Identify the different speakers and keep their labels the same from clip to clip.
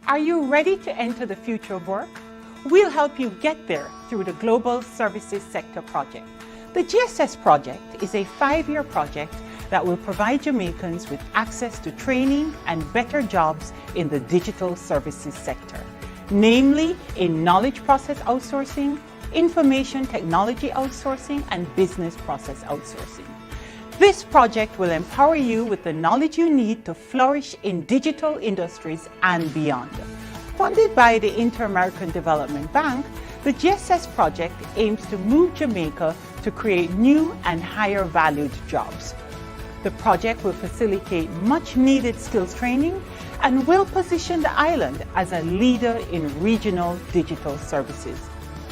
Speaker 1: Are you ready to enter the future of work? We'll help you get there through the Global Services Sector Project. The GSS project is a 5-year project that will provide Jamaicans with access to training and better jobs in the digital services sector, namely in knowledge process outsourcing, information technology outsourcing, and business process outsourcing. This project will empower you with the knowledge you need to flourish in digital industries and beyond. Funded by the Inter-American Development Bank, the GSS project aims to move Jamaica to create new and higher valued jobs. The project will facilitate much needed skills training and will position the island as a leader in regional digital services.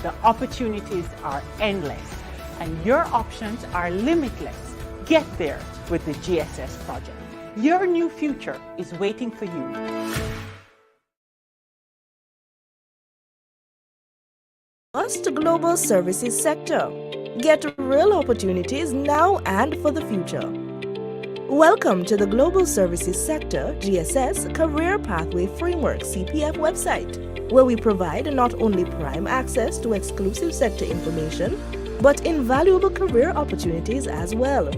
Speaker 1: The opportunities are endless and your options are limitless. Get there with the GSS project. Your new future is waiting for you.
Speaker 2: First Global Services Sector. Get real opportunities now and for the future. Welcome to the Global Services Sector GSS Career Pathway Framework CPF website, where we provide not only prime access to exclusive sector information, but invaluable career opportunities as well.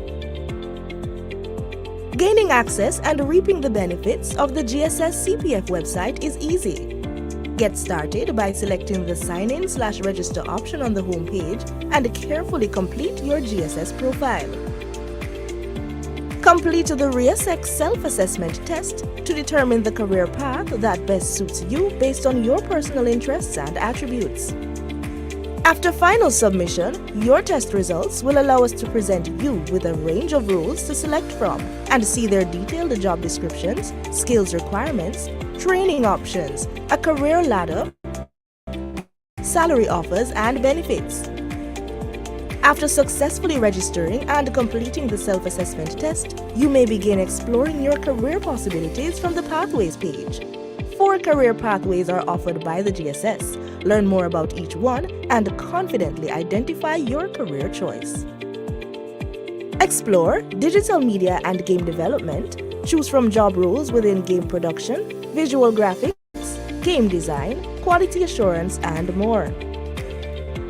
Speaker 2: Gaining access and reaping the benefits of the GSS CPF website is easy. Get started by selecting the Sign In/Register option on the home page and carefully complete your GSS profile. Complete the REASSEC self-assessment test to determine the career path that best suits you based on your personal interests and attributes. After final submission, your test results will allow us to present you with a range of roles to select from and see their detailed job descriptions, skills requirements, training options, a career ladder, salary offers, and benefits. After successfully registering and completing the self-assessment test, you may begin exploring your career possibilities from the Pathways page. 4 career pathways are offered by the GSS. Learn more about each one and confidently identify your career choice. Explore digital media and game development. Choose from job roles within game production, visual graphics, game design, quality assurance, and more.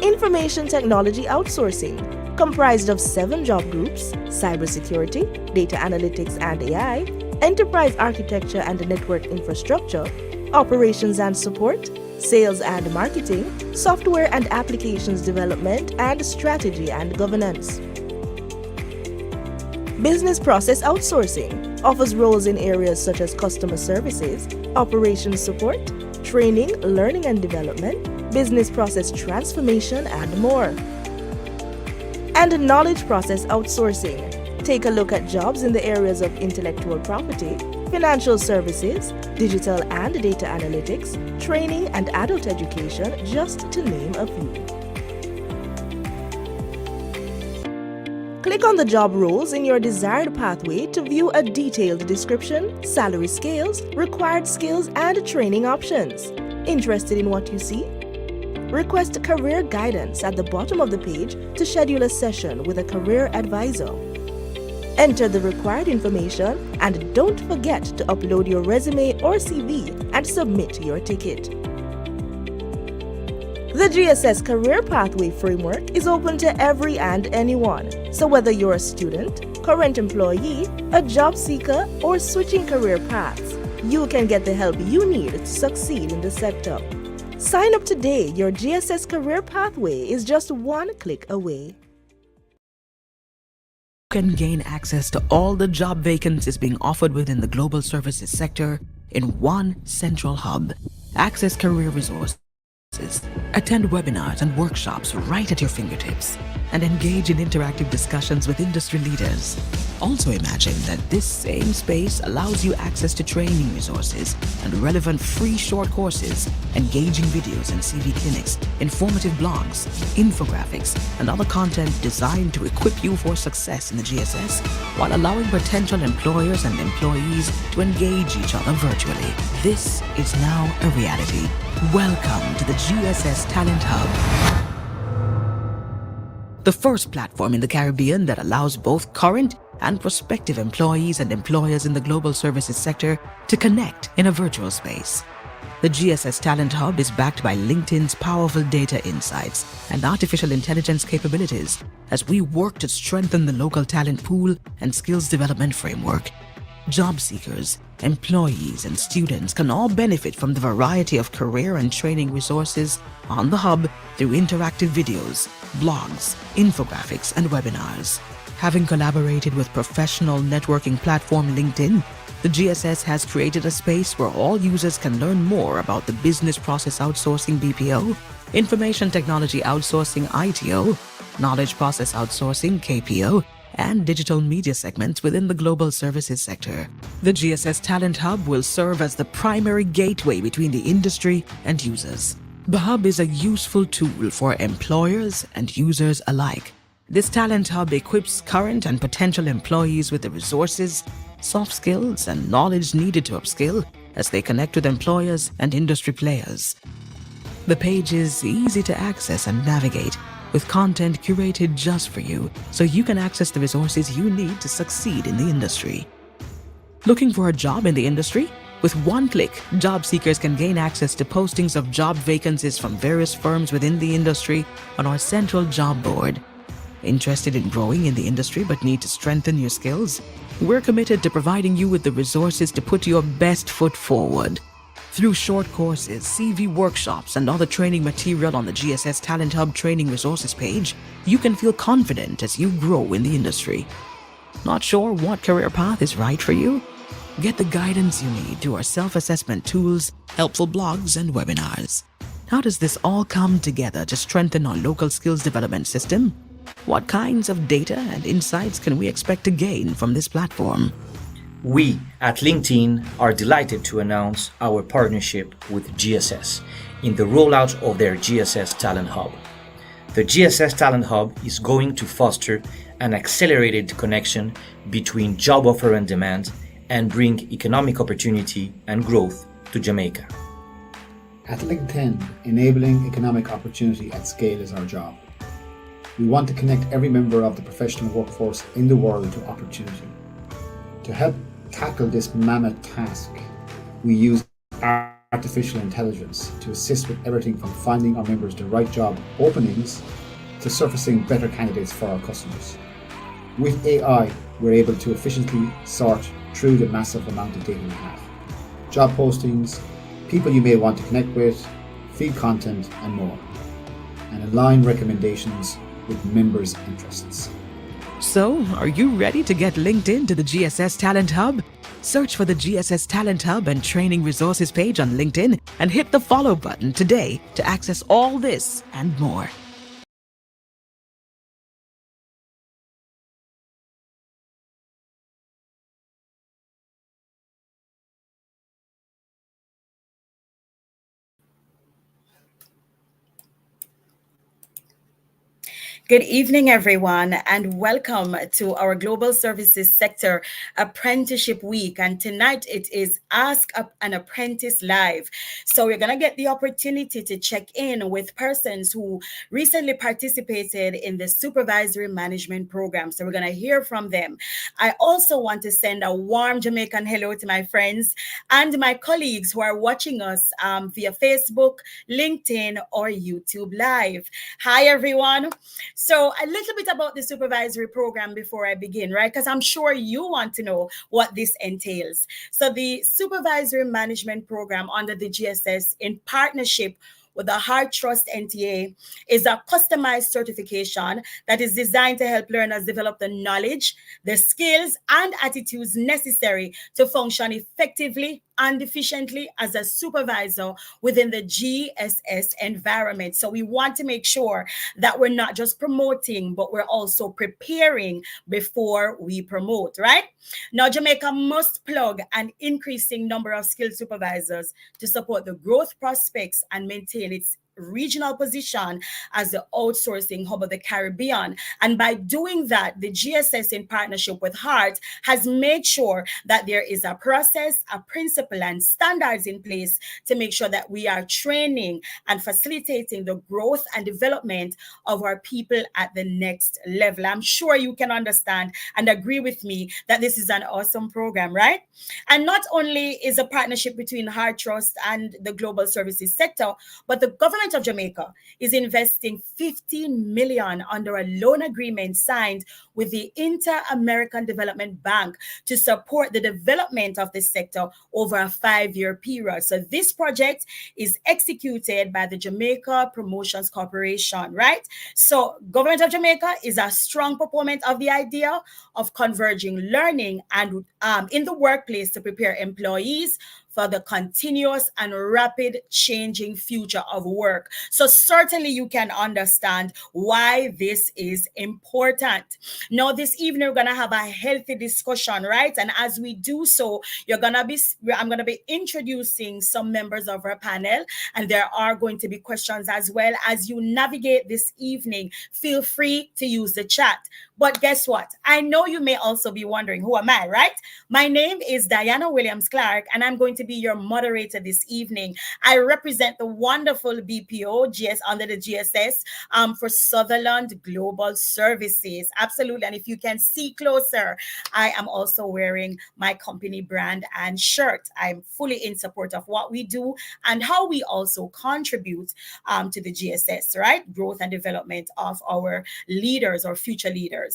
Speaker 2: Information technology outsourcing, comprised of 7 job groups: cybersecurity, data analytics and AI, enterprise architecture and network infrastructure, operations and support, sales and marketing, software and applications development, and strategy and governance. Business process outsourcing offers roles in areas such as customer services, operations support, training, learning and development, business process transformation, and more. And knowledge process outsourcing. Take a look at jobs in the areas of intellectual property, financial services, digital and data analytics, training and adult education, just to name a few. Click on the job roles in your desired pathway to view a detailed description, salary scales, required skills, and training options. Interested in what you see? Request career guidance at the bottom of the page to schedule a session with a career advisor. Enter the required information and don't forget to upload your resume or CV and submit your ticket. The GSS Career Pathway Framework is open to every and anyone. So whether you're a student, current employee, a job seeker, or switching career paths, you can get the help you need to succeed in the sector. Sign up today. Your GSS Career Pathway is just one click away.
Speaker 3: You can gain access to all the job vacancies being offered within the global services sector in one central hub. Access career resources, attend webinars and workshops right at your fingertips, and engage in interactive discussions with industry leaders. Also imagine that this same space allows you access to training resources and relevant free short courses, engaging videos and CV clinics, informative blogs, infographics, and other content designed to equip you for success in the GSS while allowing potential employers and employees to engage each other virtually. This is now a reality. Welcome to the GSS Talent Hub, the first platform in the Caribbean that allows both current and prospective employees and employers in the global services sector to connect in a virtual space. The GSS Talent Hub is backed by LinkedIn's powerful data insights and artificial intelligence capabilities as we work to strengthen the local talent pool and skills development framework. Job seekers, employees, and students can all benefit from the variety of career and training resources on the Hub through interactive videos, blogs, infographics, and webinars. Having collaborated with professional networking platform LinkedIn, the GSS has created a space where all users can learn more about the business process outsourcing BPO, information technology outsourcing ITO, knowledge process outsourcing KPO, and digital media segments within the global services sector. The GSS Talent Hub will serve as the primary gateway between the industry and users. The Hub is a useful tool for employers and users alike. This Talent Hub equips current and potential employees with the resources, soft skills, and knowledge needed to upskill as they connect with employers and industry players. The page is easy to access and navigate, with content curated just for you, so you can access the resources you need to succeed in the industry. Looking for a job in the industry? With one click, job seekers can gain access to postings of job vacancies from various firms within the industry on our central job board. Interested in growing in the industry but need to strengthen your skills? We're committed to providing you with the resources to put your best foot forward. Through short courses, CV workshops, and other training material on the GSS Talent Hub training resources page, you can feel confident as you grow in the industry. Not sure what career path is right for you? Get the guidance you need through our self-assessment tools, helpful blogs, and webinars. How does this all come together to strengthen our local skills development system? What kinds of data and insights can we expect to gain from this platform?
Speaker 4: We at LinkedIn are delighted to announce our partnership with GSS in the rollout of their GSS Talent Hub. The GSS Talent Hub is going to foster an accelerated connection between job offer and demand and bring economic opportunity and growth to Jamaica.
Speaker 5: At LinkedIn, enabling economic opportunity at scale is our job. We want to connect every member of the professional workforce in the world to opportunity. To help tackle this mammoth task, we use artificial intelligence to assist with everything from finding our members the right job openings to surfacing better candidates for our customers. With AI, we're able to efficiently sort through the massive amount of data we have. Job postings, people you may want to connect with, feed content, and more. And align recommendations with members' interests.
Speaker 3: So, are you ready to get linked into the GSS Talent Hub? Search for the GSS Talent Hub and Training Resources page on LinkedIn and hit the follow button today to access all this and more.
Speaker 6: Good evening, everyone, and welcome to our Global Services Sector Apprenticeship Week. And tonight it is Ask an Apprentice Live. So we're going to get the opportunity to check in with persons who recently participated in the Supervisory Management Program. So we're going to hear from them. I also want to send a warm Jamaican hello to my friends and my colleagues who are watching us via Facebook, LinkedIn, or YouTube Live. Hi, everyone. So a little bit about the supervisory program before I begin, right? Because I'm sure you want to know what this entails. So the supervisory management program under the GSS in partnership with the Heart Trust NTA is a customized certification that is designed to help learners develop the knowledge, the skills, and attitudes necessary to function effectively and efficiently as a supervisor within the GSS environment. So we want to make sure that we're not just promoting, but we're also preparing before we promote, right? Now, Jamaica must plug an increasing number of skilled supervisors to support the growth prospects and maintain its regional position as the outsourcing hub of the Caribbean. And by doing that, the GSS, in partnership with HEART, has made sure that there is a process, a principle, and standards in place to make sure that we are training and facilitating the growth and development of our people at the next level. I'm sure you can understand and agree with me that this is an awesome program, right? And not only is a partnership between Heart Trust and the global services sector, but the government of Jamaica is investing 15 million under a loan agreement signed with the Inter-American Development Bank to support the development of this sector over a 5-year period. So this project is executed by the Jamaica Promotions Corporation, right? So government of Jamaica is a strong proponent of the idea of converging learning and in the workplace to prepare employees for the continuous and rapid changing future of work. So certainly you can understand why this is important. Now, this evening, we're going to have a healthy discussion, right? And as we do so, I'm going to be introducing some members of our panel, and there are going to be questions as well. As you navigate this evening, feel free to use the chat. But guess what? I know you may also be wondering, who am I, right? My name is Diana Williams Clark, and I'm going to be your moderator this evening. I represent the wonderful BPO under the GSS for Sutherland Global Services. Absolutely. And if you can see closer, I am also wearing my company brand and shirt. I'm fully in support of what we do and how we also contribute to the GSS, right? Growth and development of our leaders or future leaders.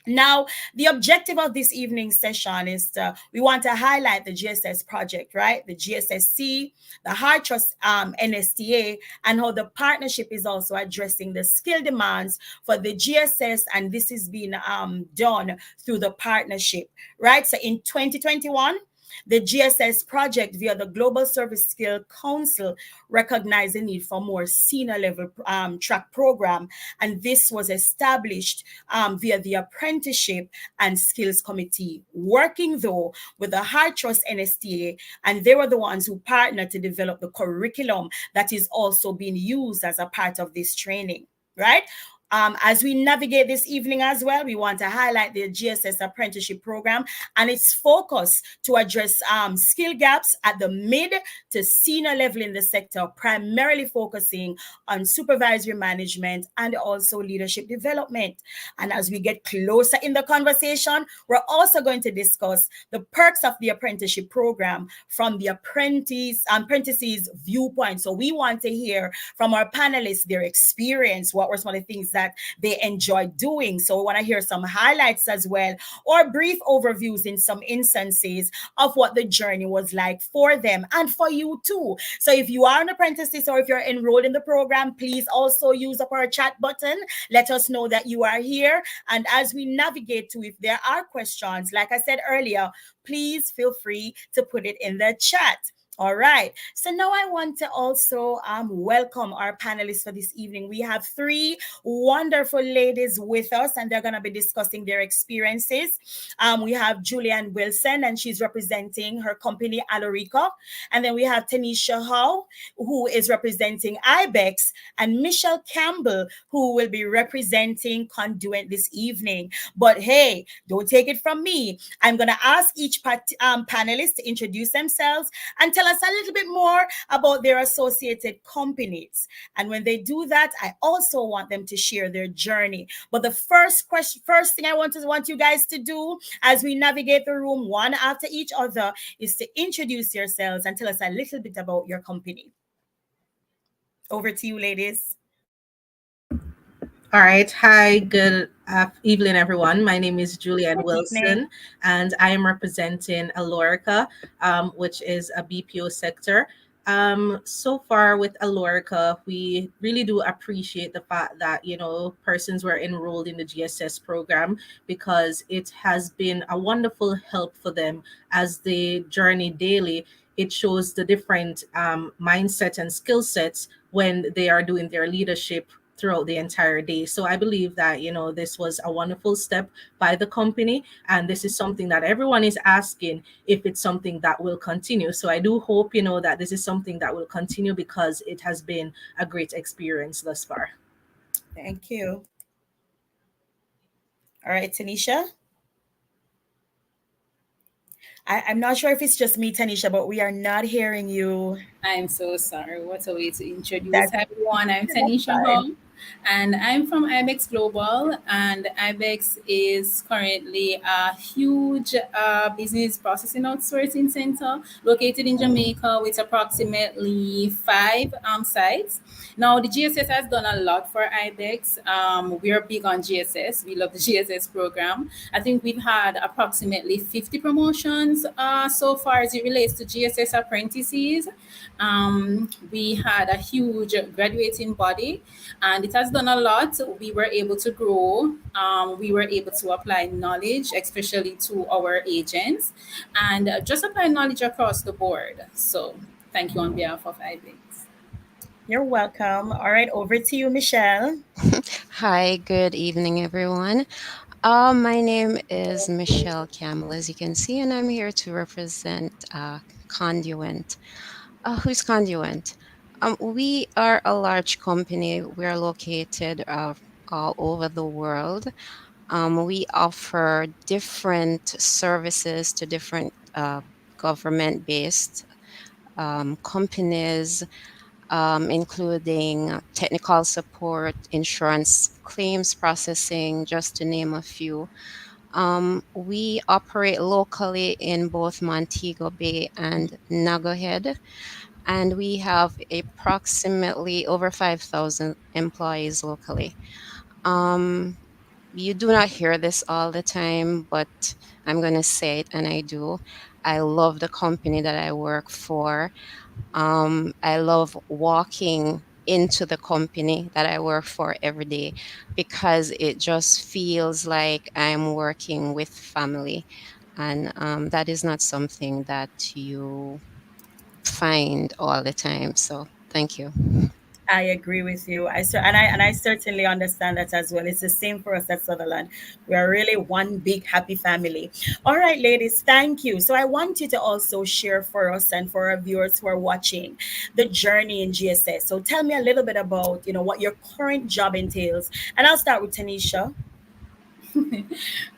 Speaker 6: Now, the objective of this evening's session is we want to highlight the GSS project, right? The GSSC, the Heart Trust NSTA, and how the partnership is also addressing the skill demands for the GSS, and this is being done through the partnership, right? So in 2021, the GSS project via the Global Service Skill Council recognized the need for more senior level track program. And this was established via the Apprenticeship and Skills Committee, working though with the Heart Trust NSTA. And they were the ones who partnered to develop the curriculum that is also being used as a part of this training, right? As we navigate this evening as well, we want to highlight the GSS Apprenticeship Program and its focus to address skill gaps at the mid to senior level in the sector, primarily focusing on supervisory management and also leadership development. And as we get closer in the conversation, we're also going to discuss the perks of the apprenticeship program from the apprentices' viewpoint. So we want to hear from our panelists their experience, what were some of the things that they enjoy doing. So we want to hear some highlights as well, or brief overviews in some instances of what the journey was like for them and for you too. So if you are an apprentice or if you're enrolled in the program, please also use up our chat button. Let us know that you are here. And as we navigate to, if there are questions, like I said earlier, please feel free to put it in the chat. All right. So now I want to also welcome our panelists for this evening. We have 3 wonderful ladies with us, and they're going to be discussing their experiences. We have Julianne Wilson, and she's representing her company, Alorica. And then we have Tanisha Howe, who is representing IBEX, and Michelle Campbell, who will be representing Conduent this evening. But hey, don't take it from me. I'm going to ask each panelist to introduce themselves and tell us a little bit more about their associated companies. And when they do that, I also want them to share their journey. But the first thing I want you guys to do as we navigate the room one after each other is to introduce yourselves and tell us a little bit about your company. Over to you, ladies.
Speaker 7: All right. Hi, good evening, everyone. My name is Julianne Wilson, and I am representing Alorica, which is a BPO sector. So far with Alorica, we really do appreciate the fact that, persons were enrolled in the GSS program, because it has been a wonderful help for them as they journey daily. It shows the different mindset and skill sets when they are doing their leadership throughout the entire day. So I believe that, this was a wonderful step by the company. And this is something that everyone is asking if it's something that will continue. So I do hope, that this is something that will continue because it has been a great experience thus far.
Speaker 6: Thank you. All right, Tanisha. I'm not sure if it's just me, Tanisha, but we are not hearing you.
Speaker 8: I'm so sorry. What a way to introduce
Speaker 6: That's
Speaker 8: everyone. I'm
Speaker 6: that's
Speaker 8: Tanisha
Speaker 6: fine.
Speaker 8: Hall, and I'm from IBEX Global. And IBEX is currently a huge business processing outsourcing center located in Jamaica with approximately five sites. Now, the GSS has done a lot for IBEX. We're big on GSS. We love the GSS program. I think we've had approximately 50 promotions so far as it relates to GSS apprentices. We had a huge graduating body, and it has done a lot. We were able to grow. We were able to apply knowledge, especially to our agents, and just apply knowledge across the board. So, thank you on behalf of IBIX.
Speaker 6: You're welcome. All right, over to you, Michelle.
Speaker 9: Hi, good evening, everyone. My name is Michelle Campbell, as you can see, and I'm here to represent Conduent. Who's Conduent? We are a large company. We're located all over the world. We offer different services to different government-based companies, including technical support, insurance claims processing, just to name a few. We operate locally in both Montego Bay and Nago Head, and we have approximately over 5,000 employees locally. Um, you do not hear this all the time, but I'm going to say it, and I do. I love the company that I work for. I love walking into the company that I work for every day because it just feels like I'm working with family. And that is not something that you find all the time. So thank you.
Speaker 6: I agree with you. And I certainly understand that as well. It's the same for us at Sutherland. We are really one big happy family. All right, ladies, thank you. So I want you to also share for us and for our viewers who are watching the journey in GSS. So tell me a little bit about, what your current job entails. And I'll start with Tanisha.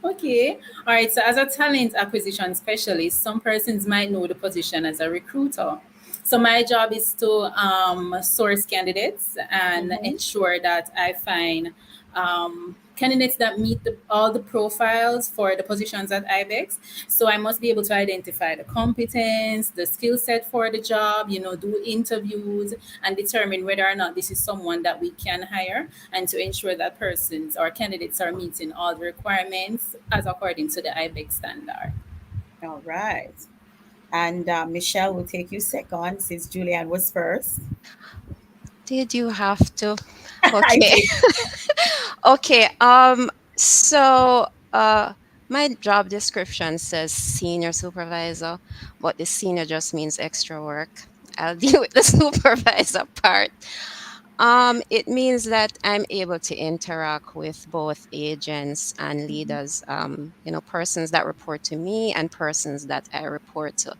Speaker 8: Okay. All right. So, as a talent acquisition specialist, some persons might know the position as a recruiter. So, my job is to source candidates and
Speaker 6: Mm-hmm.
Speaker 8: ensure that I find candidates that meet all the profiles for the positions at IBEX. So, I must be able to identify the competence, the skill set for the job, do interviews and determine whether or not this is someone that we can hire, and to ensure that persons or candidates are meeting all the requirements as according to the IBEX standard.
Speaker 6: All right. And Michelle will take you second since Julianne was first.
Speaker 9: Did you have to?
Speaker 6: I
Speaker 9: Okay.
Speaker 6: did.
Speaker 9: Okay. So my job description says senior supervisor, but the senior just means extra work. I'll deal with the supervisor part. It means that I'm able to interact with both agents and leaders, persons that report to me and persons that I report to.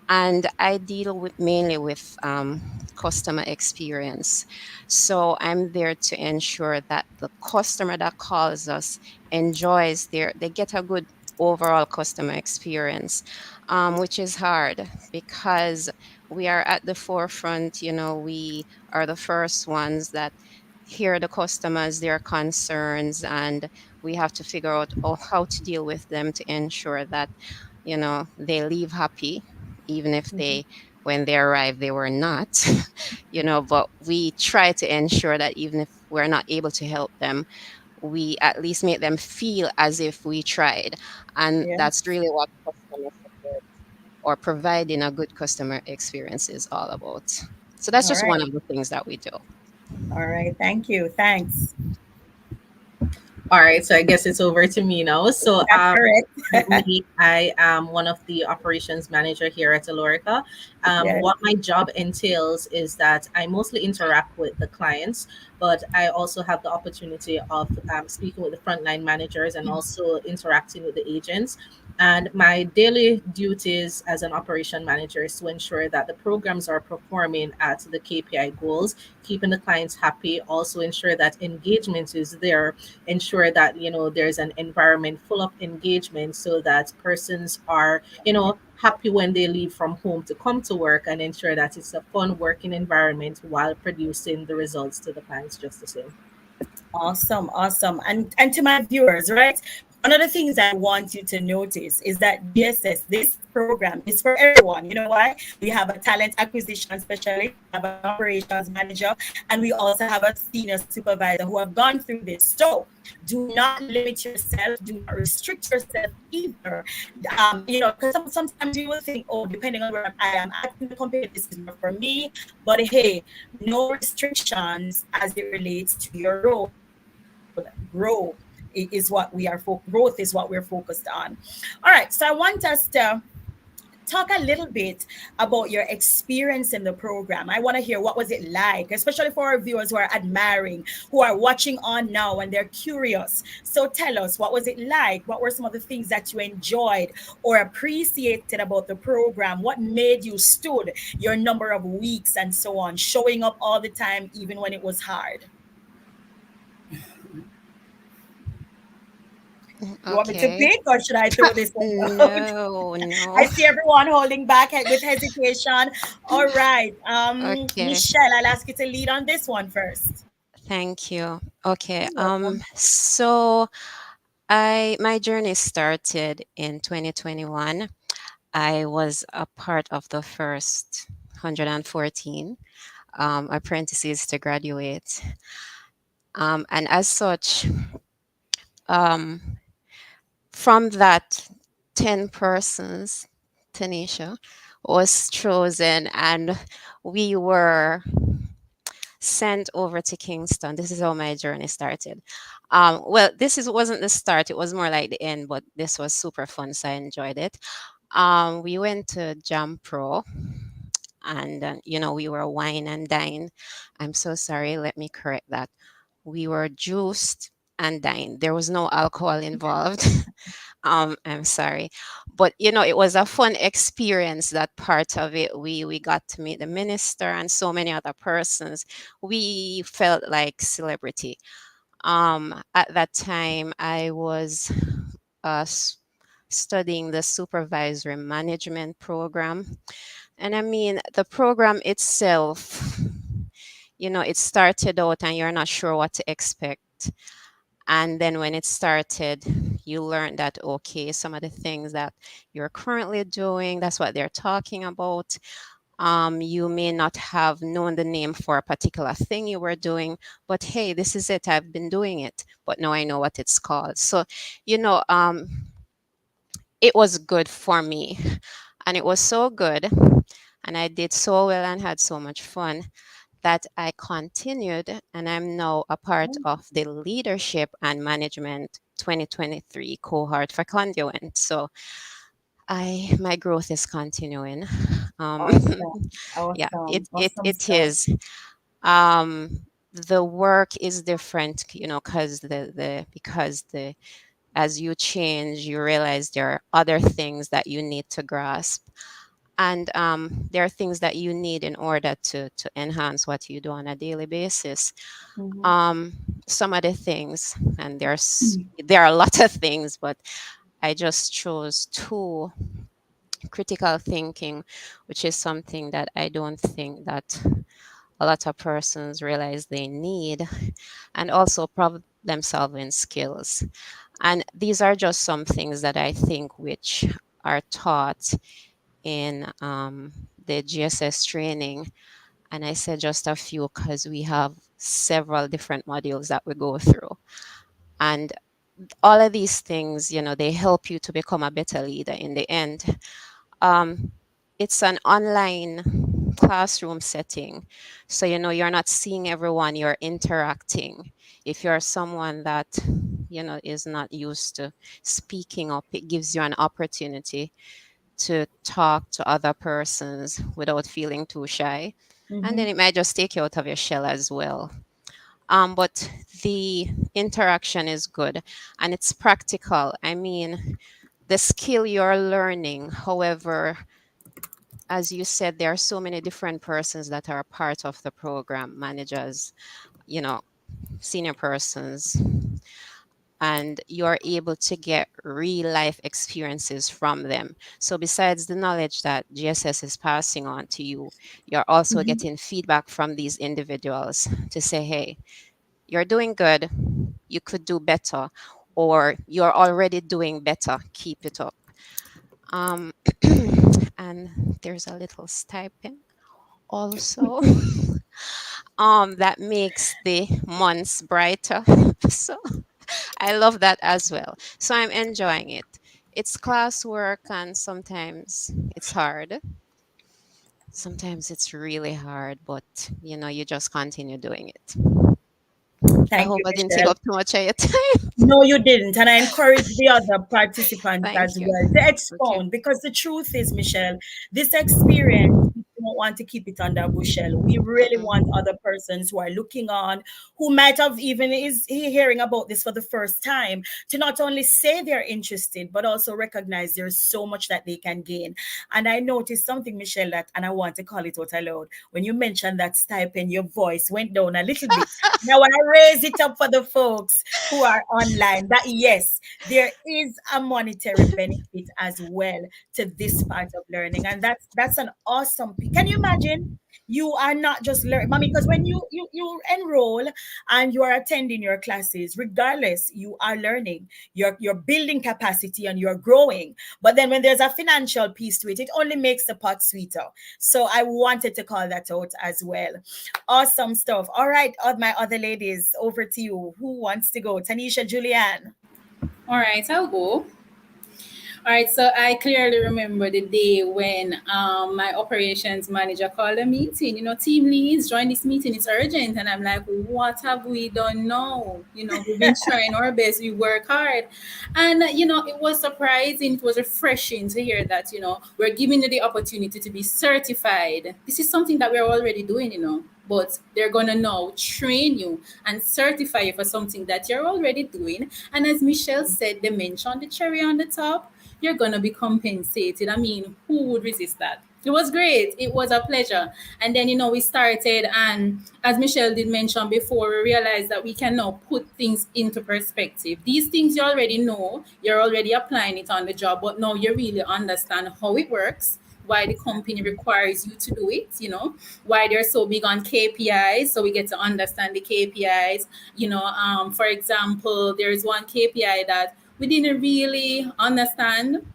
Speaker 9: And I deal with mainly with customer experience. So I'm there to ensure that the customer that calls us enjoys they get a good overall customer experience, which is hard because we are at the forefront. We are the first ones that hear the customers, their concerns, and we have to figure out how to deal with them to ensure that they leave happy, even if
Speaker 6: Mhm.
Speaker 9: when they arrive they were not. But we try to ensure that even if we're not able to help them, we at least make them feel as if we tried. And that's
Speaker 6: Yes.
Speaker 9: really what customer support or providing a good customer experience is all about. So that's
Speaker 6: All
Speaker 9: just one
Speaker 6: right.
Speaker 9: of the things that we do.
Speaker 6: All right. Thank you. Thanks.
Speaker 7: All right, so I guess it's over to me now. So,
Speaker 6: That's correct.
Speaker 7: me, I am one of the operations manager here at
Speaker 6: Yes.
Speaker 7: What my job entails is that I mostly interact with the clients, but I also have the opportunity of speaking with the frontline managers and also interacting with the agents. And my daily duties as an operation manager is to ensure that the programs are performing at the KPI goals, keeping the clients happy, also ensure that engagement is there, ensure that, there's an environment full of engagement so that persons are, happy when they leave from home to come to work, and ensure that it's a fun working environment while producing the results to the clients just the same.
Speaker 6: Awesome, awesome. And to my viewers, right? One of the things I want you to notice is that GSS, this program is for everyone. You know why? We have a talent acquisition specialist, we have an operations manager, and we also have a senior supervisor who have gone through this. So do not limit yourself, do not restrict yourself either. Because sometimes you will think, oh, depending on where I am at in the company, this is not for me. But hey, no restrictions as it relates to your role. Growth is what we're focused on. All right, so I want us to talk a little bit about your experience in the program. I want to hear, what was it like, especially for our viewers who are admiring, who are watching on now and they're curious. So tell us, what was it like? What were some of the things that you enjoyed or appreciated about the program? What made you stood your number of weeks and so on, showing up all the time even when it was hard? You want me to
Speaker 9: Okay.
Speaker 6: pick, or should I throw this one out?
Speaker 9: No,
Speaker 6: I
Speaker 9: no.
Speaker 6: see everyone holding back with hesitation. All right.
Speaker 9: Okay.
Speaker 6: Michelle, I'll ask you to lead on this one first.
Speaker 9: Thank you. Okay.
Speaker 6: You're welcome.
Speaker 9: So my journey started in 2021. I was a part of the first 114 apprentices to graduate. And as such, um, from that 10 persons, Tanisha was chosen, and we were sent over to Kingston. This is how my journey started. Well, wasn't the start; it was more like the end. But this was super fun, so I enjoyed it. We went to Jam Pro, and we were wine and dine. I'm so sorry. Let me correct that. We were juiced and dined. There was no alcohol involved. I'm sorry, but it was a fun experience. That part of it, we got to meet the minister and so many other persons. We felt like celebrity. At that time, I was studying the supervisory management program, and I mean the program itself. It started out, and you're not sure what to expect. And then when it started, you learned that, okay, some of the things that you're currently doing, that's what they're talking about. You may not have known the name for a particular thing you were doing, but hey, this is it. I've been doing it, but now I know what it's called. So, you know, um, it was good for me. And it was so good. And I did so well and had so much fun that I continued, and I'm now a part of the leadership and management 2023 cohort for Conduent. So my growth is continuing. Um,
Speaker 6: Awesome.
Speaker 9: yeah,
Speaker 6: Awesome. Awesome
Speaker 9: it
Speaker 6: stuff.
Speaker 9: is. The work is different, because as you change, you realize there are other things that you need to grasp, and there are things that you need in order to enhance what you do on a daily basis.
Speaker 6: Mhm.
Speaker 9: um some of the things, and there are a lot of things, but I just chose two: critical thinking, which is something that I don't think that a lot of persons realize they need, and also problem solving skills. And these are just some things that I think which are taught in the GSS training. And I said just a few because we have several different modules that we go through. And all of these things, they help you to become a better leader in the end. Um, it's an online classroom setting. So, you're not seeing everyone, you're interacting. If you're someone that, is not used to speaking up, it gives you an opportunity to talk to other persons without feeling too shy. And then
Speaker 6: Mhm.
Speaker 9: it might just take you out of your shell as well. But the interaction is good and it's practical. I mean, the skill you're learning, however, as you said, there are so many different persons that are a part of the program, managers, you know, senior persons, and you're able to get real life experiences from them. So, besides the knowledge that GSS is passing on to you, you're also
Speaker 6: Mhm.
Speaker 9: getting feedback from these individuals to say, hey, you're doing good, you could do better, or you're already doing better, keep it up. Um, and there's a little stipend also that makes the months brighter. So I love that as well. So I'm enjoying it. It's classwork and sometimes it's hard. Sometimes it's really hard, but you just continue doing it. I
Speaker 6: Thank
Speaker 9: hope
Speaker 6: you,
Speaker 9: I didn't take
Speaker 6: Michelle.
Speaker 9: up too much of your time.
Speaker 6: No, you didn't. And I encourage the other participants
Speaker 9: Thank
Speaker 6: as
Speaker 9: you.
Speaker 6: well to
Speaker 9: Okay.
Speaker 6: expound, because the truth is, Michelle, this experience, we don't want to keep it under a bushel. We really want
Speaker 9: Mm-mm.
Speaker 6: other persons who are looking on, who might have even is hearing about this for the first time, to not only say they're interested, but also recognize there's so much that they can gain. And I noticed something, Michelle, that, and I want to call it out aloud. When you mentioned that stipend, your voice went down a little bit. Now, when I raise it up for the folks who are online, that yes, there is a monetary benefit as well to this part of learning, and that's an awesome can you imagine? You are not just learning, mommy, because when you enroll and you are attending your classes, regardless, you are learning, you're building capacity and you're growing. But then when there's a financial piece to it, it only makes the pot sweeter. So I wanted to call that out as well. Awesome stuff. All right, my other ladies, over to you. Who wants to go? Tanisha, Julianne.
Speaker 8: All right, I'll go. All right, so I clearly remember the day when my operations manager called a meeting. Team leads, join this meeting, it's urgent. And I'm like, what have we done now? We've been trying our best, we work hard. And, it was surprising, it was refreshing to hear that, we're giving you the opportunity to be certified. This is something that we're already doing. But they're gonna now train you and certify you for something that you're already doing. And as Michelle said, they mentioned the cherry on the top, you're going to be compensated. I mean, who would resist that? It was great. It was a pleasure. And then, we started. And as Michelle did mention before, we realized that we can now put things into perspective. These things you already know, you're already applying it on the job, but now you really understand how it works, why the company requires you to do it, why they're so big on KPIs. So we get to understand the KPIs. For example, there's one KPI that we didn't really understand.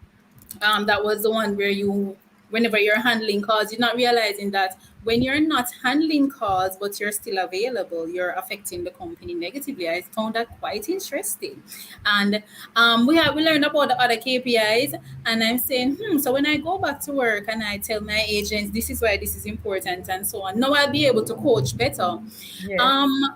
Speaker 8: That was the one where whenever you're handling calls, you're not realizing that when you're not handling calls but you're still available, you're affecting the company negatively. I found that quite interesting. And we learned about the other KPIs, and I'm saying, so when I go back to work and I tell my agents this is why this is important and so on, now I'll be able to coach better.
Speaker 6: Yes.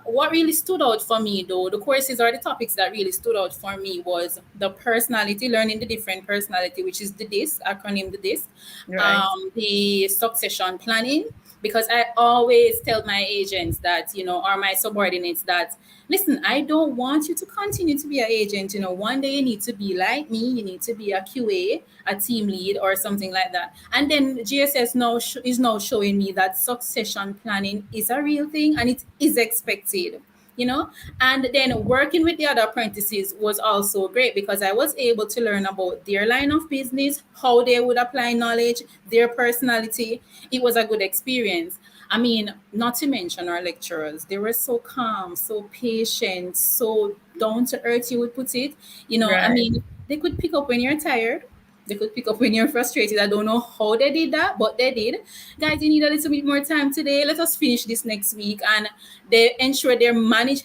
Speaker 8: What really stood out for me, though, the courses or the topics that really stood out for me was the personality, learning the different personality, which is the DISC, acronym the DISC,
Speaker 6: Right.
Speaker 8: the succession planning, because I always tell my agents that, or my subordinates that, listen, I don't want you to continue to be an agent. One day you need to be like me, you need to be a QA, a team lead, or something like that. And then GSS now is now showing me that succession planning is a real thing and it is expected. And then working with the other apprentices was also great because I was able to learn about their line of business, how they would apply knowledge, their personality. It was a good experience. I mean, not to mention our lecturers, they were so calm, so patient, so down to earth, you would put it. I
Speaker 6: Right.
Speaker 8: mean, they could pick up when you're tired. They could pick up when you're frustrated. I don't know how they did that, but they did. Guys, you need a little bit more time today. Let us finish this next week. And they ensure they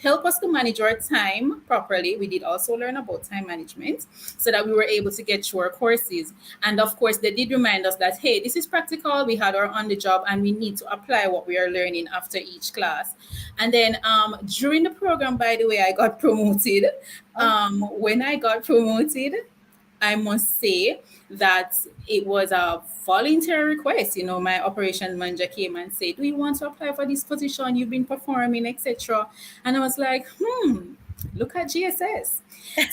Speaker 8: help us to manage our time properly. We did also learn about time management so that we were able to get through our courses. And of course, they did remind us that, hey, this is practical. We had our on the job and we need to apply what we are learning after each class. And then during the program, by the way, I got promoted. When I got promoted, I must say that it was a voluntary request. My operations manager came and said, "Do you want to apply for this position? You've been performing, etc." And I was like, look at GSS.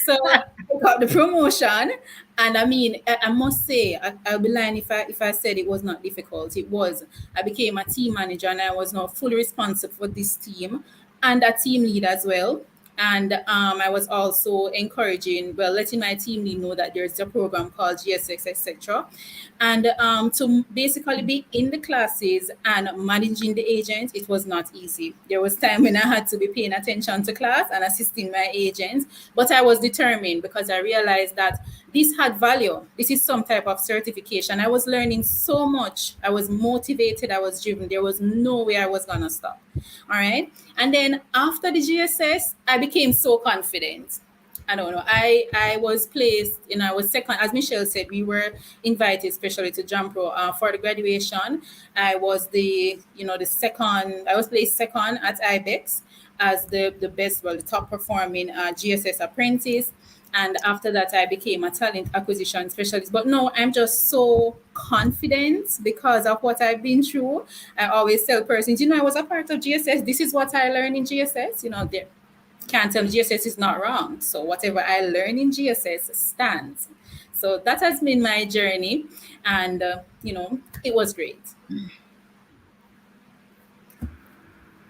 Speaker 8: So I got the promotion, and I mean, I must say, I'll be lying if I said it was not difficult. It was. I became a team manager, and I was now fully responsible for this team and a team lead as well. And I was also encouraging, well, letting my team lead know that there's a program called GSX, etc. And to basically be in the classes and managing the agents, it was not easy. There was time when I had to be paying attention to class and assisting my agents, but I was determined because I realized that this had value. This is some type of certification. I was learning so much. I was motivated. I was driven. There was no way I was going to stop. All right. And then after the GSS, I became so confident. I don't know. I was placed, I was second, as Michelle said, we were invited especially to Jampro for the graduation. I was the second, I was placed second at IBEX as the best, well, the top performing GSS apprentice. And after that, I became a talent acquisition specialist. But no, I'm just so confident because of what I've been through. I always tell persons, I was a part of GSS. This is what I learned in GSS. They can't tell me GSS is not wrong. So whatever I learn in GSS stands. So that has been my journey. And, it was great.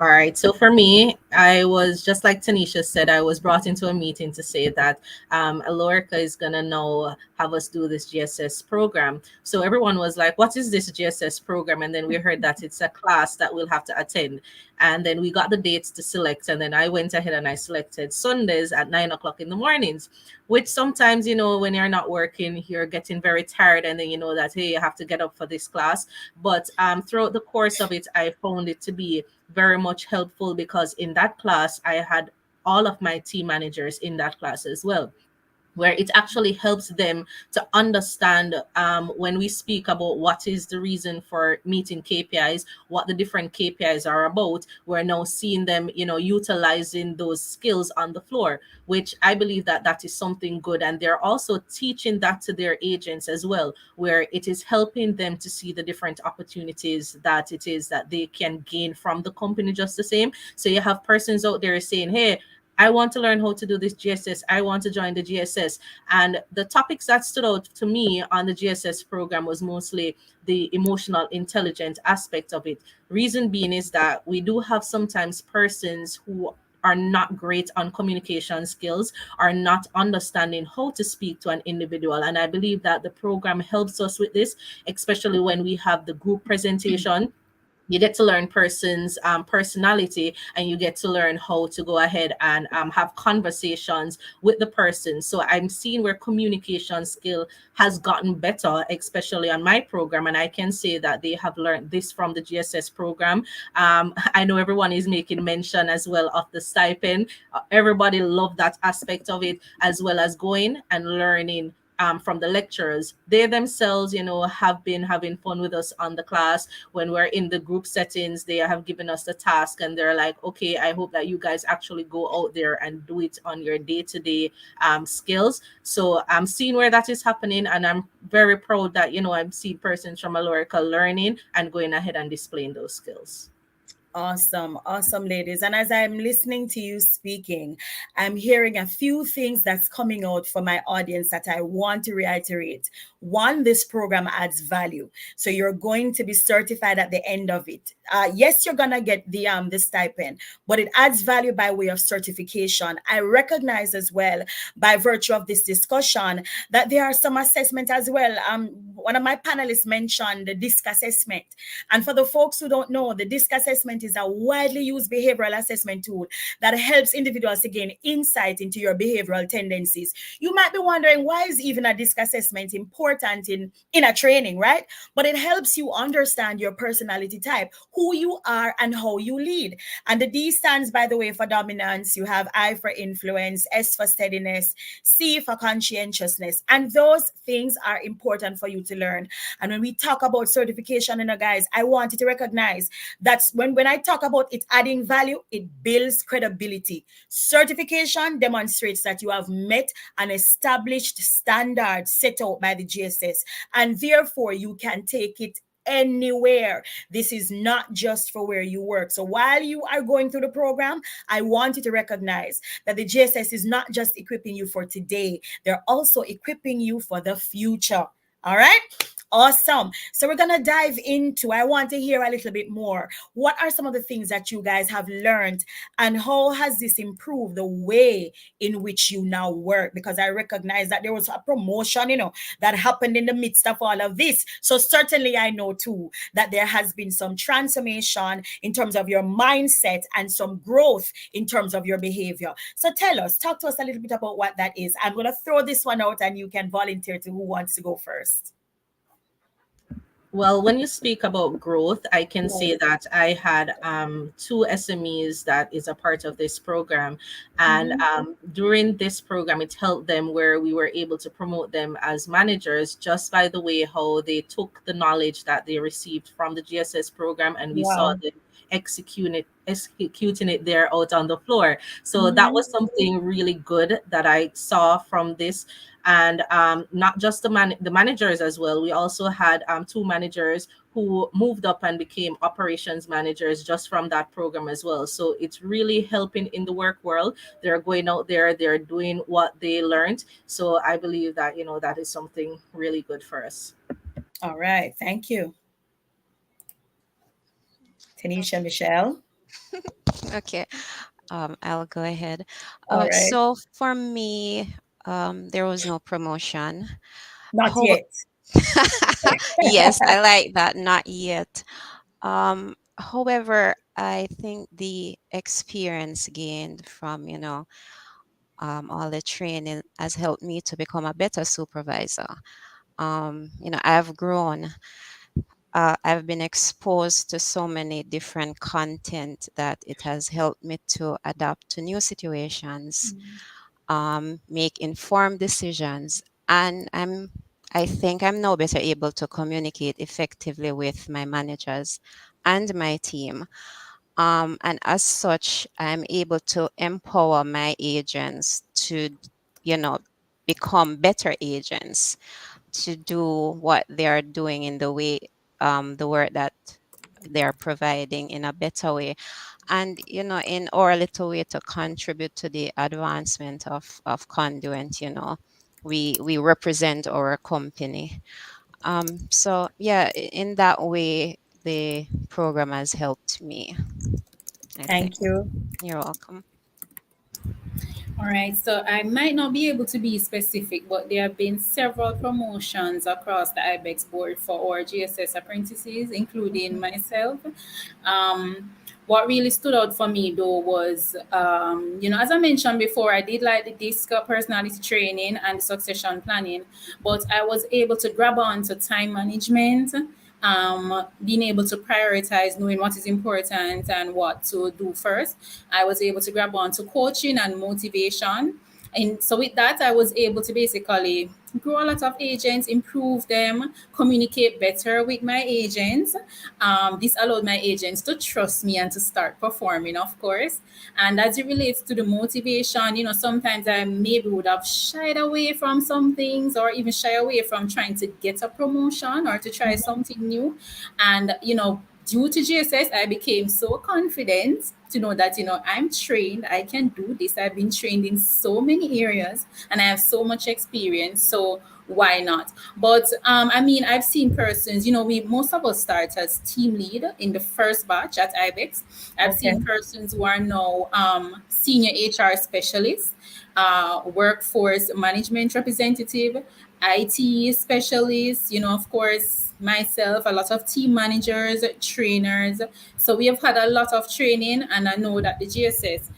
Speaker 7: All right. So for me, I was just like Tanisha said, I was brought into a meeting to say that Alorica is going to now have us do this GSS program. So everyone was like, what is this GSS program? And then we heard that it's a class that we'll have to attend. And then we got the dates to select. And then I went ahead and I selected Sundays at 9 o'clock in the mornings, which sometimes, when you're not working, you're getting very tired. And then you know that, hey, you have to get up for this class. But throughout the course of it, I found it to be very much helpful because in that class, I had all of my team managers in that class as well, where it actually helps them to understand when we speak about what is the reason for meeting KPIs, what the different KPIs are about. We're now seeing them, utilizing those skills on the floor, which I believe that is something good. And they're also teaching that to their agents as well, where it is helping them to see the different opportunities that it is that they can gain from the company just the same. So you have persons out there saying, hey, I want to learn how to do this GSS. I want to join the GSS. And the topics that stood out to me on the GSS program was mostly the emotional intelligence aspect of it. Reason being is that we do have sometimes persons who are not great on communication skills, are not understanding how to speak to an individual. And I believe that the program helps us with this, especially when we have the group presentation. You get to learn person's personality, and you get to learn how to go ahead and have conversations with the person. So I'm seeing where communication skill has gotten better, especially on my program. And I can say that they have learned this from the GSS program. I know everyone is making mention as well of the stipend. Everybody loved that aspect of it, as well as going and learning from the lecturers. They themselves, have been having fun with us on the class. When we're in the group settings, they have given us the task and they're like, okay, I hope that you guys actually go out there and do it on your day-to-day skills. So I'm seeing where that is happening, and I'm very proud that, I'm seeing persons from Alorica learning and going ahead and displaying those skills.
Speaker 6: Awesome, ladies. And as I'm listening to you speaking, I'm hearing a few things that's coming out for my audience that I want to reiterate. One, this program adds value. So you're going to be certified at the end of it. Yes, you're gonna get the stipend, but it adds value by way of certification. I recognize as well, by virtue of this discussion, that there are some assessment as well. One of my panelists mentioned the DISC assessment. And for the folks who don't know, the DISC assessment is a widely used behavioral assessment tool that helps individuals to gain insight into your behavioral tendencies. You might be wondering, why is even a DISC assessment important in a training, right? But it helps you understand your personality type, who you are and how you lead. And the D stands, by the way, for dominance. You have I for influence, S for steadiness, C for conscientiousness. And those things are important for you to learn. And when we talk about certification, guys, I want you to recognize that's when I I talk about it adding value, it builds credibility. Certification demonstrates that you have met an established standard set out by the GSS, and therefore you can take it anywhere. This is not just for where you work. So while you are going through the program, I want you to recognize that the GSS is not just equipping you for today, they're also equipping you for the future. All right. Awesome. So we're going to dive into, I want to hear a little bit more. What are some of the things that you guys have learned, and how has this improved the way in which you now work? Because I recognize that there was a promotion, that happened in the midst of all of this. So certainly I know too that there has been some transformation in terms of your mindset and some growth in terms of your behavior. So talk to us a little bit about what that is. I'm going to throw this one out and you can volunteer to who wants to go first.
Speaker 7: Well, when you speak about growth, I can say that I had two SMEs that is a part of this program. And during this program, it helped them where we were able to promote them as managers just by the way how they took the knowledge that they received from the GSS program, and we saw them executing it there out on the floor. So that was something really good that I saw from this. And not just the managers as well. We also had two managers who moved up and became operations managers just from that program as well. So it's really helping in the work world. They're going out there, they're doing what they learned. So I believe that, that is something really good for us.
Speaker 6: All right. Thank you. Tanisha, Michelle.
Speaker 9: Okay. I'll go ahead.
Speaker 6: All right.
Speaker 9: So for me, there was no promotion.
Speaker 6: Not yet.
Speaker 9: Yes, I like that. Not yet. However, I think the experience gained from, all the training has helped me to become a better supervisor. I've grown. I've been exposed to so many different content that it has helped me to adapt to new situations, make informed decisions, and I think I'm now better able to communicate effectively with my managers and my team. And as such, I'm able to empower my agents to, you know, become better agents, to do what they are doing in the way, the work that they are providing in a better way. And, in our little way to contribute to the advancement of Conduent, we represent our company. So yeah, in that way, the program has helped me.
Speaker 6: Thank you.
Speaker 9: You're welcome.
Speaker 8: All right, so I might not be able to be specific, but there have been several promotions across the IBEX board for our GSS apprentices, including myself. What really stood out for me though was, as I mentioned before, I did like the DISC personality training and succession planning, but I was able to grab on to time management, being able to prioritize, knowing what is important and what to do first. I was able to grab on to coaching and motivation. And so with that, I was able to basically grow a lot of agents, improve them, communicate better with my agents. This allowed my agents to trust me and to start performing, of course. And as it relates to the motivation, sometimes I maybe would have shied away from some things, or even shy away from trying to get a promotion or to try something new. And, due to GSS, I became so confident to know that, I'm trained, I can do this. I've been trained in so many areas and I have so much experience. So why not? But I've seen persons, most of us start as team lead in the first batch at IBEX. I've seen persons who are now senior HR specialists, workforce management representative, IT specialists, of course, myself, a lot of team managers, trainers. So we have had a lot of training, and I know that the GSS,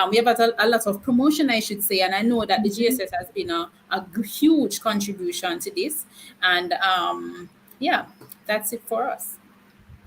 Speaker 8: we have had a lot of promotion, I should say, and I know that the GSS has been a huge contribution to this. And yeah, that's it for us.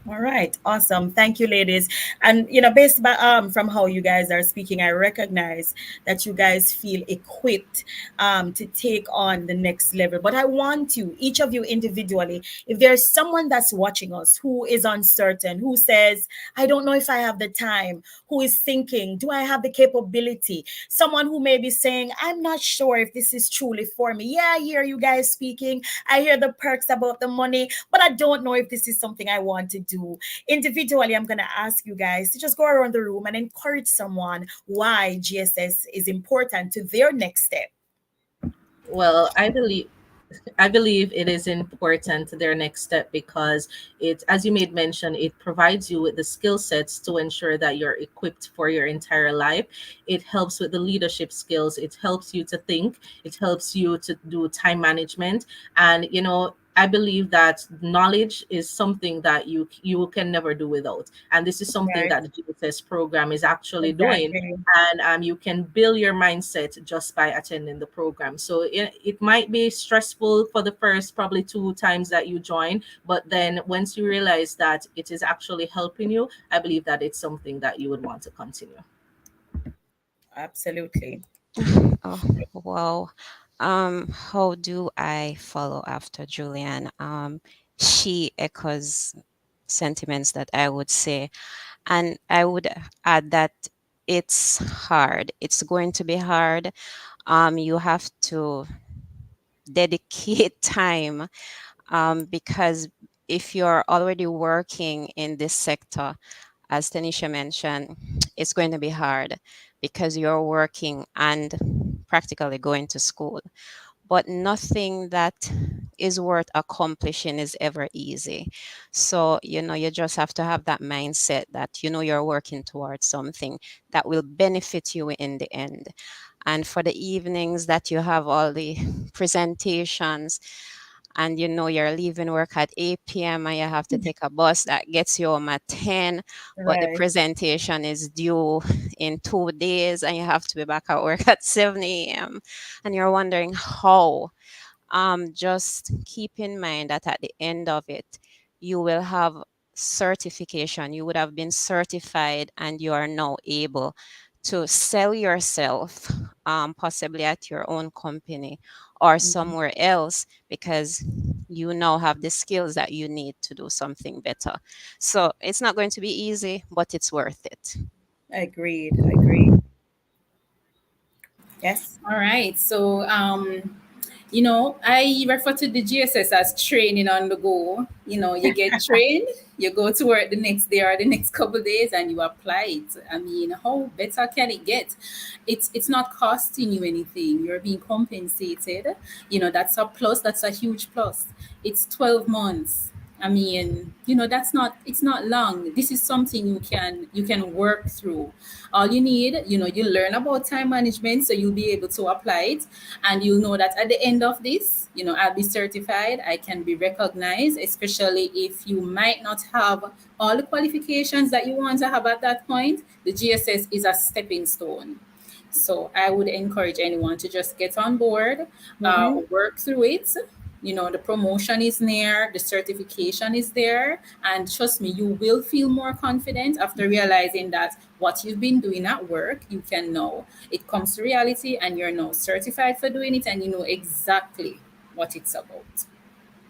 Speaker 6: All right, awesome. Thank you, ladies. And based from how you guys are speaking, I recognize that you guys feel equipped to take on the next level. But I want you, each of you individually, if there's someone that's watching us who is uncertain, who says, "I don't know if I have the time," who is thinking, "Do I have the capability?" Someone who may be saying, "I'm not sure if this is truly for me." Yeah, I hear you guys speaking. I hear the perks about the money, but I don't know if this is something I want to do. Individually, I'm going to ask you guys to just go around the room and encourage someone why GSS is important to their next step.
Speaker 7: Well, I believe it is important to their next step because it, as you made mention, it provides you with the skill sets to ensure that you're equipped for your entire life. It helps with the leadership skills. It helps you to think. It helps you to do time management. And I believe that knowledge is something that you can never do without. And this is something
Speaker 6: Right.
Speaker 7: that the GSS program is actually doing,
Speaker 6: Exactly.
Speaker 7: and you can build your mindset just by attending the program. So it might be stressful for the first probably 2 times that you join, but then once you realize that it is actually helping you, I believe that it's something that you would want to continue.
Speaker 6: Absolutely.
Speaker 9: Oh, wow. How do I follow after Julian? She echoes sentiments that I would say, and I would add that it's hard. It's going to be hard. You have to dedicate time, because if you're already working in this sector, as Tanisha mentioned, it's going to be hard because you're working and practically going to school. But nothing that is worth accomplishing is ever easy. So, you just have to have that mindset that, you're working towards something that will benefit you in the end. And for the evenings that you have all the presentations, and you're leaving work at 8 p.m. and you have to take a bus that gets you home at 10, but the
Speaker 6: Right.
Speaker 9: presentation is due in 2 days and you have to be back at work at 7 a.m. and you're wondering how. Just keep in mind that at the end of it, you will have certification. You would have been certified and you are now able to sell yourself, possibly at your own company or
Speaker 6: Mhm.
Speaker 9: somewhere else, because you now have the skills that you need to do something better. So it's not going to be easy, but it's worth it.
Speaker 6: Agreed. Agreed. Yes.
Speaker 8: All right. So, I refer to the GSS as training on the go. You get trained, you go to work the next day or the next couple of days, and you apply it. I mean, how better can it get? It's not costing you anything. You're being compensated. That's a plus. That's a huge plus. It's 12 months. I mean, that's not it's not long. This is something you can work through. All you need, you learn about time management, so you'll be able to apply it, and you'll know that at the end of this, I'll be certified. I can be recognized, especially if you might not have all the qualifications that you want to have at that point. The GSS is a stepping stone. So I would encourage anyone to just get on board,
Speaker 6: Mm-hmm.
Speaker 8: work through it. The promotion is near, the certification is there, and trust me, you will feel more confident after realizing that what you've been doing at work, you can now. It comes to reality, and you're now certified for doing it, and you know exactly what it's about.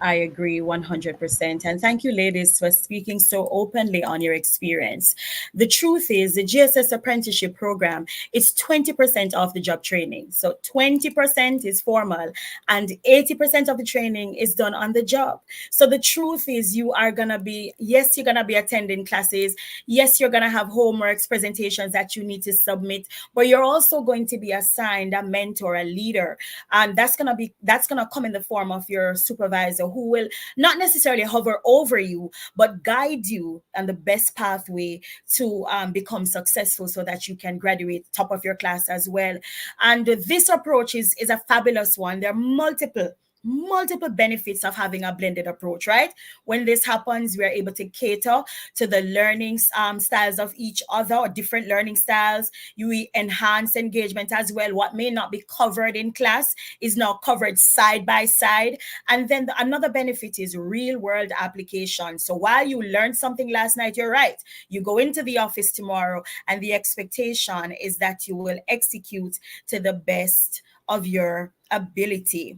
Speaker 6: I agree 100%. And thank you, ladies, for speaking so openly on your experience. The truth is, the GSS Apprenticeship Program is 20% of the job training. So 20% is formal, and 80% of the training is done on the job. So the truth is, you are going to be, yes, you're going to be attending classes. Yes, you're going to have homeworks, presentations that you need to submit, but you're also going to be assigned a mentor, a leader, and that's going to come in the form of your supervisor, who will not necessarily hover over you but guide you on the best pathway to become successful, so that you can graduate top of your class as well. And this approach is a fabulous one. There are multiple multiple benefits of having a blended approach, right? When this happens, we are able to cater to the learning styles of each other, or different learning styles. You enhance engagement as well. What may not be covered in class is now covered side by side. And then another benefit is real world application. So while you learned something last night, you're right. You go into the office tomorrow, and the expectation is that you will execute to the best of your ability.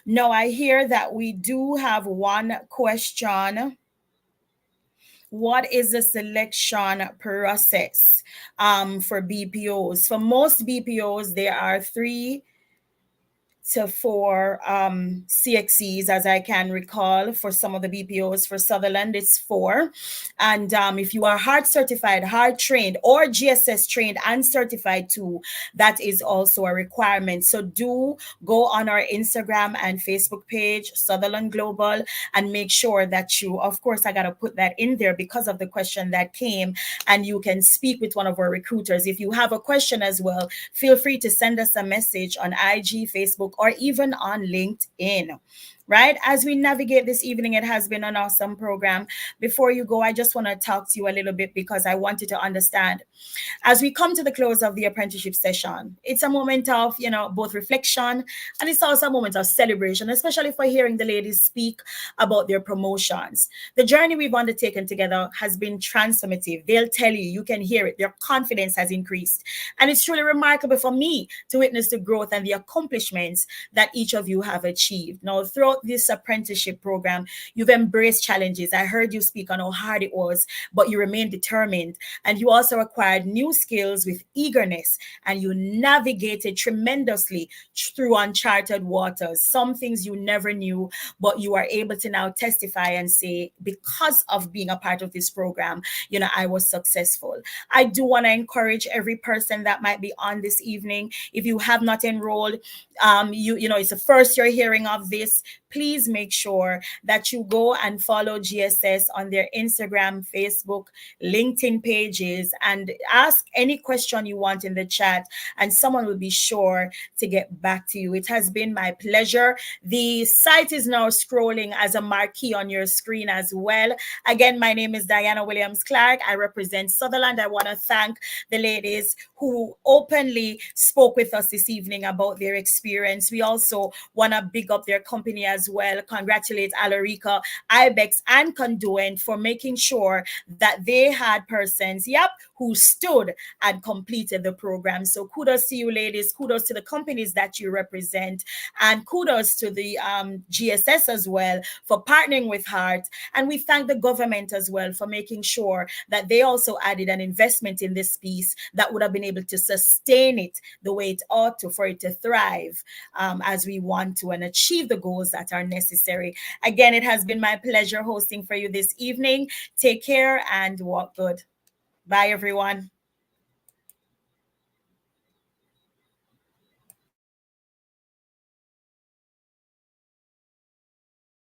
Speaker 6: Now, I hear that we do have one question. What is the selection process for BPOs? For most BPOs, there are 3 to 4 CXCs, as I can recall. For some of the BPOs, for Sutherland, it's 4. And if you are hard certified, hard trained, or GSS trained and certified too, that is also a requirement. So do go on our Instagram and Facebook page, Sutherland Global, and make sure that you, of course, I got to put that in there because of the question that came, and you can speak with one of our recruiters. If you have a question as well, feel free to send us a message on IG, Facebook, or even on LinkedIn. Right? As we navigate this evening, it has been an awesome program. Before you go, I just want to talk to you a little bit, because I want you to understand, as we come to the close of the apprenticeship session, it's a moment of, both reflection, and it's also a moment of celebration, especially for hearing the ladies speak about their promotions. The journey we've undertaken together has been transformative. They'll tell you, you can hear it. Their confidence has increased. And it's truly remarkable for me to witness the growth and the accomplishments that each of you have achieved. Now, throughout this apprenticeship program, you've embraced challenges. I heard you speak on how hard it was, but you remained determined. And you also acquired new skills with eagerness, and you navigated tremendously through uncharted waters. Some things you never knew, but you are able to now testify and say, because of being a part of this program, I was successful. I do want to encourage every person that might be on this evening, if you have not enrolled, it's the first you're hearing of this, please make sure that you go and follow GSS on their Instagram, Facebook, LinkedIn pages, and ask any question you want in the chat, and someone will be sure to get back to you. It has been my pleasure. The site is now scrolling as a marquee on your screen as well. Again, my name is Diana Williams Clark. I represent Sutherland. I want to thank the ladies who openly spoke with us this evening about their experience. We also want to big up their company as well. Congratulate Alarica, Ibex, and Conduent for making sure that they had persons, who stood and completed the program. So kudos to you, ladies. Kudos to the companies that you represent. And kudos to the GSS as well for partnering with Heart. And we thank the government as well for making sure that they also added an investment in this piece that would have been able to sustain it the way it ought to, for it to thrive as we want to, and achieve the goals that are necessary. Again, it has been my pleasure hosting for you this evening. Take care and walk good. Bye, everyone.